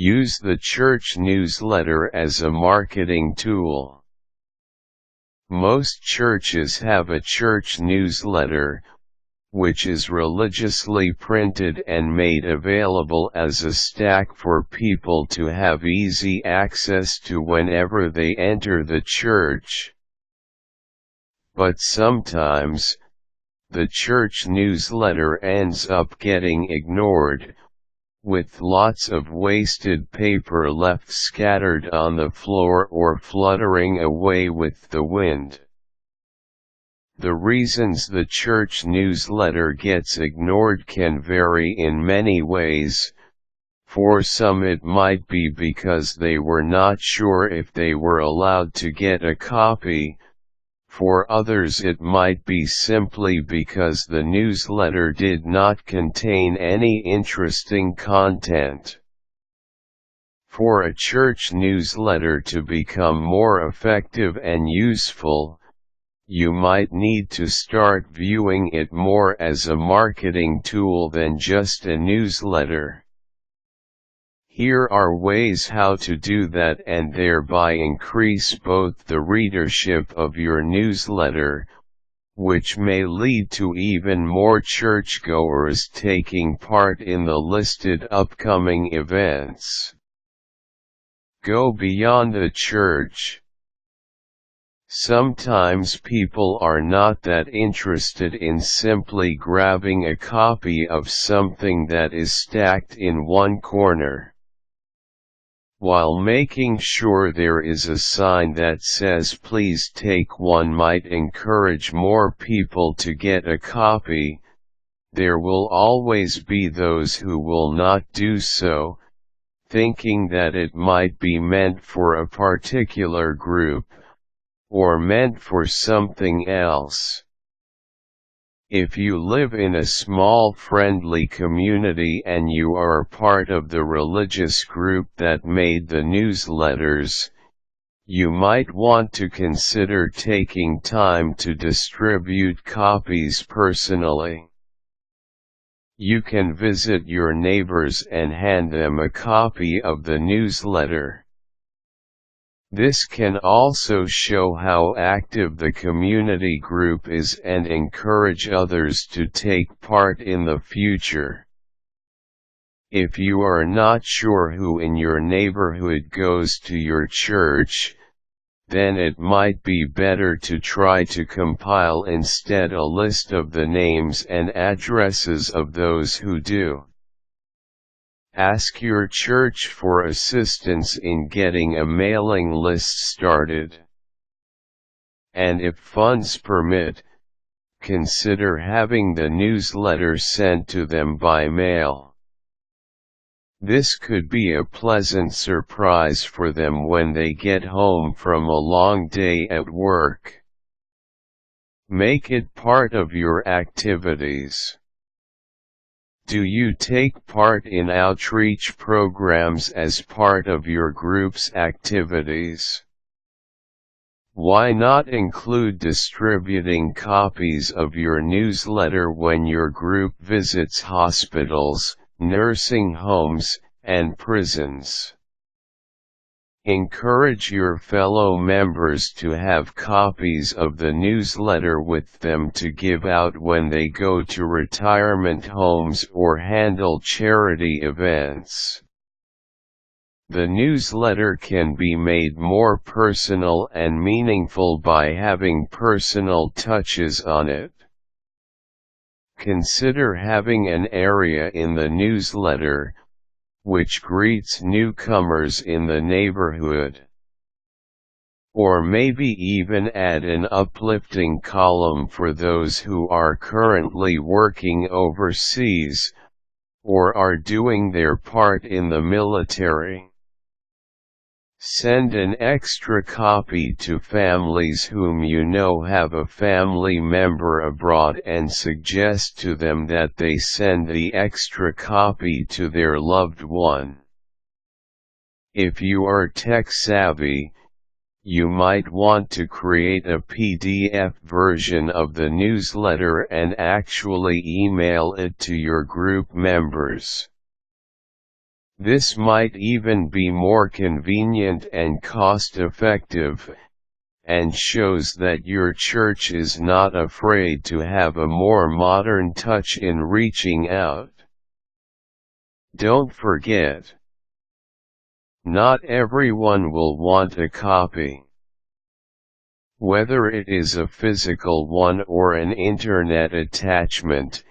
Use the church newsletter as a marketing tool. Most churches have a church newsletter, which is religiously printed and made available as a stack for people to have easy access to whenever they enter the church. But sometimes, the church newsletter ends up getting ignored, with lots of wasted paper left scattered on the floor or fluttering away with the wind. The reasons the church newsletter gets ignored can vary in many ways. For some it might be because they were not sure if they were allowed to get a copy. For others it might be simply because the newsletter did not contain any interesting content. For a church newsletter to become more effective and useful, you might need to start viewing it more as a marketing tool than just a newsletter. Here are ways how to do that and thereby increase both the readership of your newsletter, which may lead to even more churchgoers taking part in the listed upcoming events. Go beyond the church. Sometimes people are not that interested in simply grabbing a copy of something that is stacked in one corner. While making sure there is a sign that says "Please take one" might encourage more people to get a copy, there will always be those who will not do so, thinking that it might be meant for a particular group, or meant for something else. If you live in a small friendly community and you are part of the religious group that made the newsletters, you might want to consider taking time to distribute copies personally. You can visit your neighbors and hand them a copy of the newsletter. This can also show how active the community group is and encourage others to take part in the future. If you are not sure who in your neighborhood goes to your church, then it might be better to try to compile instead a list of the names and addresses of those who do. Ask your church for assistance in getting a mailing list started. And if funds permit, consider having the newsletter sent to them by mail. This could be a pleasant surprise for them when they get home from a long day at work. Make it part of your activities. Do you take part in outreach programs as part of your group's activities? Why not include distributing copies of your newsletter when your group visits hospitals, nursing homes, and prisons? Encourage your fellow members to have copies of the newsletter with them to give out when they go to retirement homes or handle charity events. The newsletter can be made more personal and meaningful by having personal touches on it. Consider having an area in the newsletter which greets newcomers in the neighborhood. Or maybe even add an uplifting column for those who are currently working overseas, or are doing their part in the military. Send an extra copy to families whom you know have a family member abroad and suggest to them that they send the extra copy to their loved one. If you are tech-savvy, you might want to create a PDF version of the newsletter and actually email it to your group members. This might even be more convenient and cost-effective, and shows that your church is not afraid to have a more modern touch in reaching out. Don't forget, not everyone will want a copy. Whether it is a physical one or an internet attachment,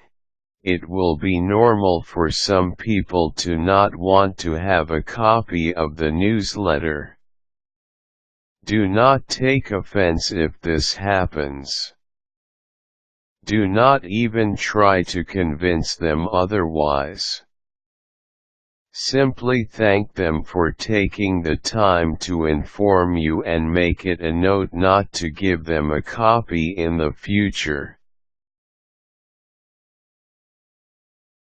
it will be normal for some people to not want to have a copy of the newsletter. Do not take offense if this happens. Do not even try to convince them otherwise. Simply thank them for taking the time to inform you and make it a note not to give them a copy in the future.